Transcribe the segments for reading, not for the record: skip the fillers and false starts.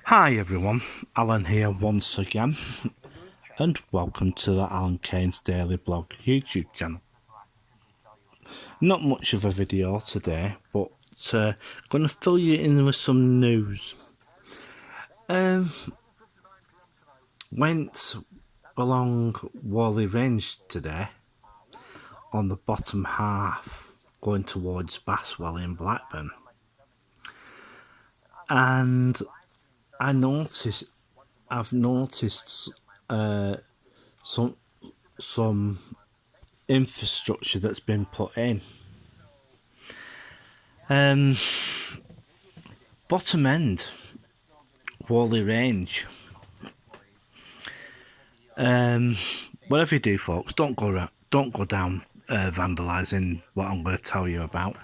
Hi everyone, Alan here once again, and welcome to the Alan Kane's Daily Blog YouTube channel. Not much of a video today, but going to fill you in with some news. Went along Whalley Range today, on the bottom half, going towards Baswell in Blackburn, and I've noticed some infrastructure that's been put in. Bottom end, Whalley Range. Whatever you do, folks, don't go down vandalising what I'm going to tell you about.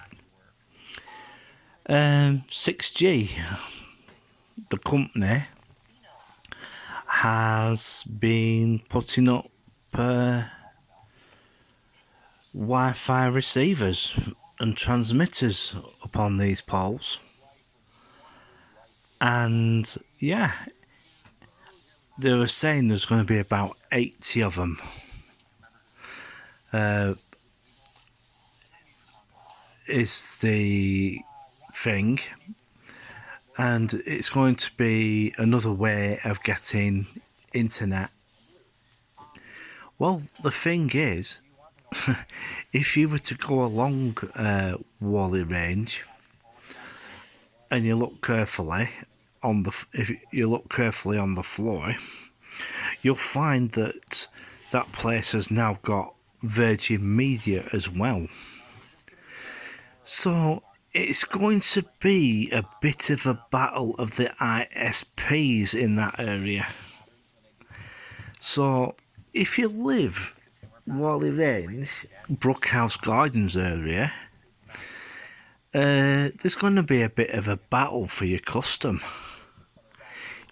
6G, the company, has been putting up Wi-Fi receivers and transmitters upon these poles, and yeah, they were saying there's going to be about 80 of them. Is the thing, and it's going to be another way of getting internet. Well, the thing is, if you were to go along Whalley Range and you look carefully on the floor, you'll find that that place has now got Virgin Media as well. So it's going to be a bit of a battle of the ISPs in that area. So if you live Whalley Range, Brookhouse Gardens area, there's going to be a bit of a battle for your custom.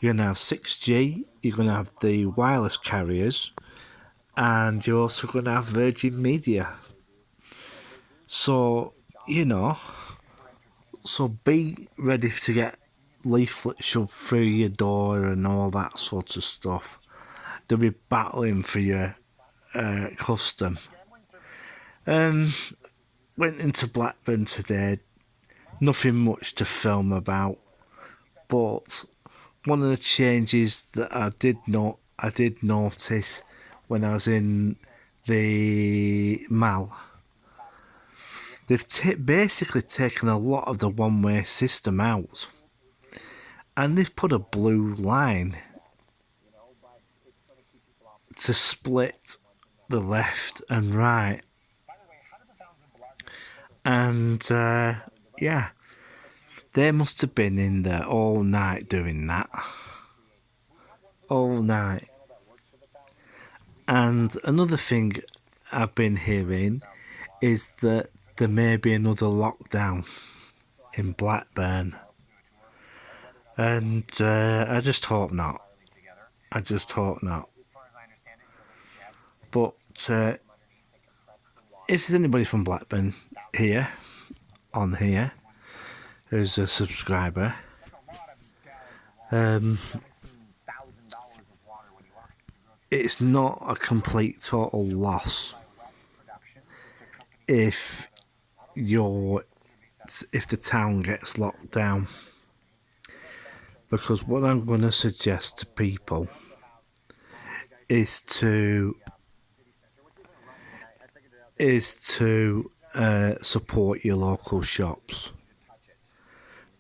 You're going to have 6G, you're going to have the wireless carriers, and you're also going to have Virgin Media. So, so be ready to get leaflets shoved through your door and all that sort of stuff. They'll be battling for your custom. Went into Blackburn today. Nothing much to film about, but one of the changes that I did notice when I was in the mall, they've basically taken a lot of the one-way system out, and they've put a blue line to split the left and right. And yeah, they must have been in there all night doing that. All night. And another thing I've been hearing is that there may be another lockdown in Blackburn. And I just hope not. But if there's anybody from Blackburn here, who's a subscriber, it's not a complete total loss if the town gets locked down, because what I'm going to suggest to people is to support your local shops,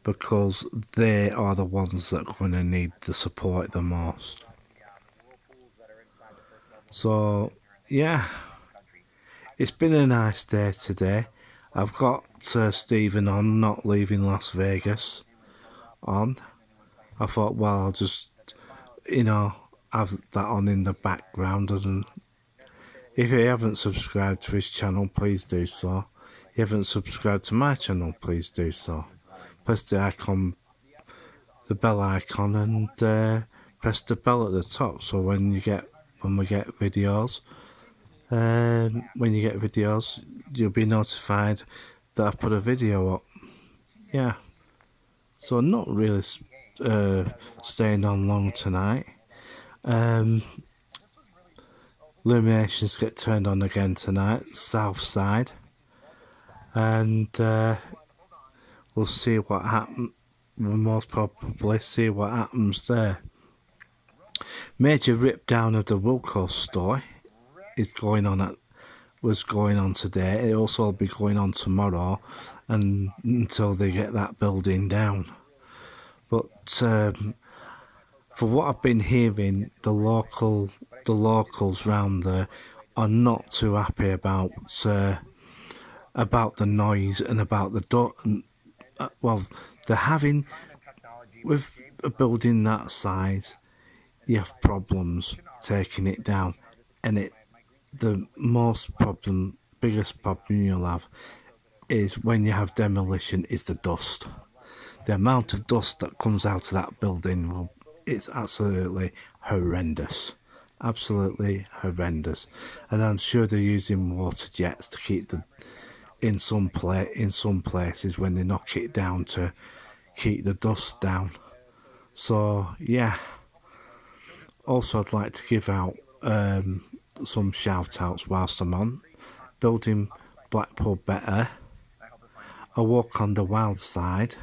because they are the ones that are going to need the support the most. So yeah, it's been a nice day today. I've got Stephen on, not leaving Las Vegas, on. I thought, well, I'll just have that on in the background, and if you haven't subscribed to his channel, please do so. If you haven't subscribed to my channel, please do so. Press the bell icon, and press the bell at the top, so when you get videos, you'll be notified that I've put a video up. Yeah. So not really staying on long tonight. Illuminations get turned on again tonight, south side, and we'll see what happens. We'll most probably see what happens there. Major rip down of the Wilco store is going on was going on today. It'll also be going on tomorrow, and until they get that building down. But for what I've been hearing, the locals round there are not too happy about the noise and about the well, they're having with a building that size. You have problems taking it down, and the biggest problem you'll have is when you have demolition is the dust. The amount of dust that comes out of that building, it's absolutely horrendous. Absolutely horrendous. And I'm sure they're using water jets to keep in some places when they knock it down to keep the dust down. So yeah. Also, I'd like to give out some shout outs whilst I'm on. Building Blackpool Better, A Walk on the Wild Side,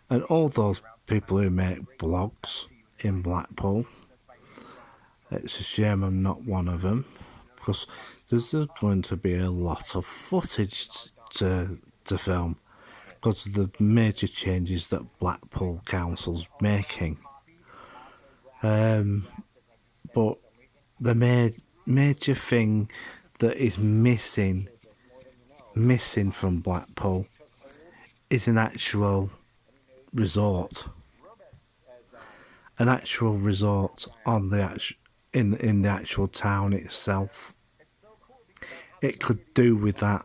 and all those people who make blogs in Blackpool. It's a shame I'm not one of them, because there's going to be a lot of footage to film because of the major changes that Blackpool Council's making. But the major thing that is missing from Blackpool is an actual resort. An actual resort on in the actual town itself. It could do with that.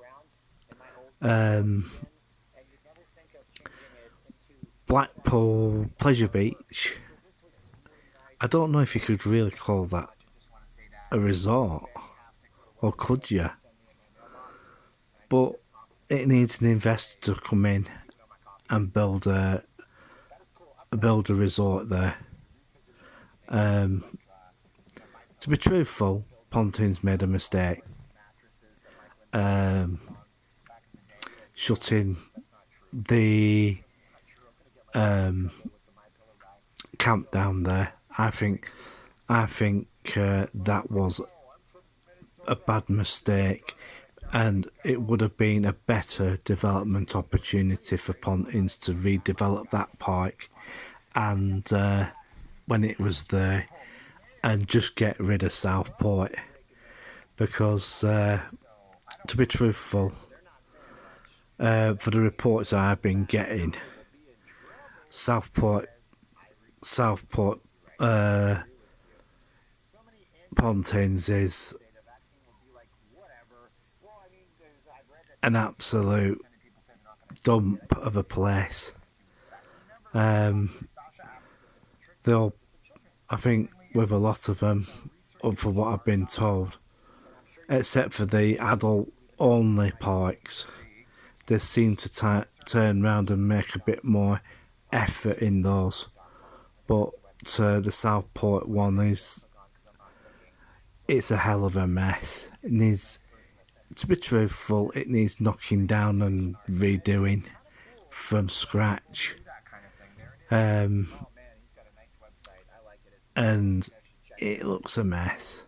Blackpool Pleasure Beach. I don't know if you could really call that a resort, or could you? But it needs an investor to come in and build a resort there. To be truthful, Ponting's made a mistake. Shutting the camp down there. I think that was a bad mistake, and it would have been a better development opportunity for Pontins to redevelop that park, and when it was there, and just get rid of Southport, because to be truthful, for the reports I've been getting, Southport Pontins is an absolute dump of a place. They'll, I think, with a lot of them, for what I've been told, except for the adult-only parks, they seem to turn round and make a bit more effort in those. But the Southport one it's a hell of a mess. It needs, to be truthful, it needs knocking down and redoing from scratch. And it looks a mess.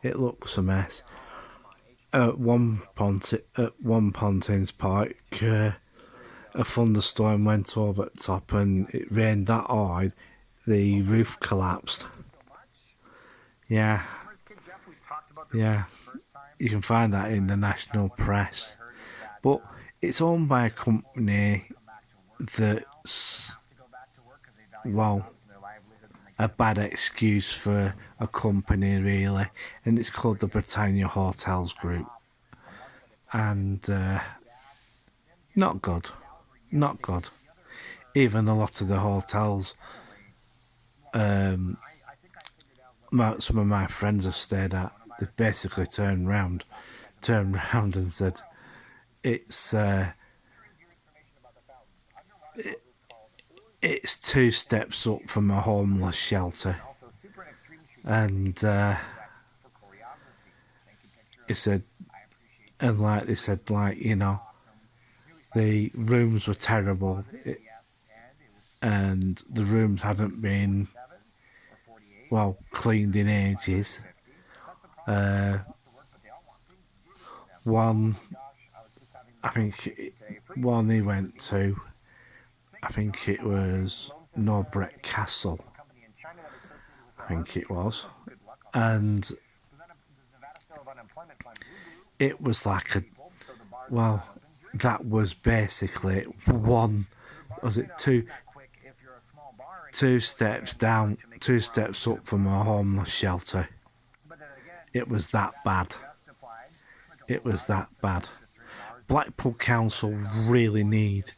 It looks a mess. At one Pontins Park, a thunderstorm went over the top and it rained that hard, the roof collapsed. Yeah. Yeah. You can find that in the national press. But it's owned by a company that's, well, a bad excuse for a company, really. And it's called the Britannia Hotels Group. And not good. Not good. Even a lot of the hotels, some of my friends have stayed at, they've basically turned round and said it's 2 steps up from a homeless shelter, and it said, and like they said, like, you know, the rooms were terrible, and the rooms hadn't been well cleaned in ages. One, I think, one he went to, I think it was Norbreck Castle, I think it was, and it was like a, well, that was basically one, was it two steps down, 2 steps up from a homeless shelter. It was that bad. It was that bad. Blackpool Council really need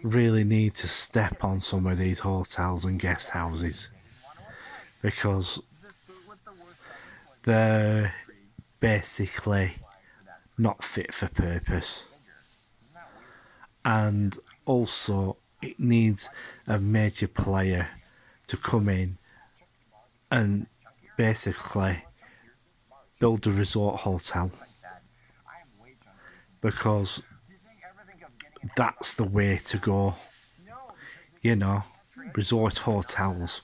to step on some of these hotels and guest houses, because they're basically not fit for purpose. And also, it needs a major player to come in and basically build a resort hotel, because that's the way to go. You know, resort hotels,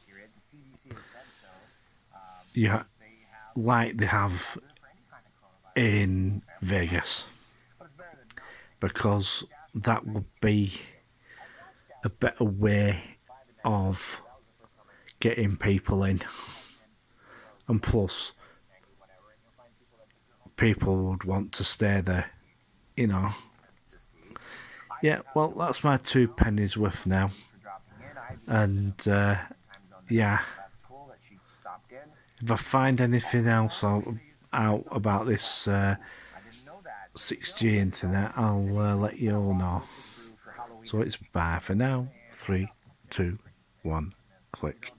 like they have in Vegas, because that would be a better way of getting people in, and plus people would want to stay there, you know. Yeah, well, that's my 2 pennies worth now, and yeah, if I find anything else out about this 6G internet, I'll let you all know. So it's bye for now. 3, 2, 1, click.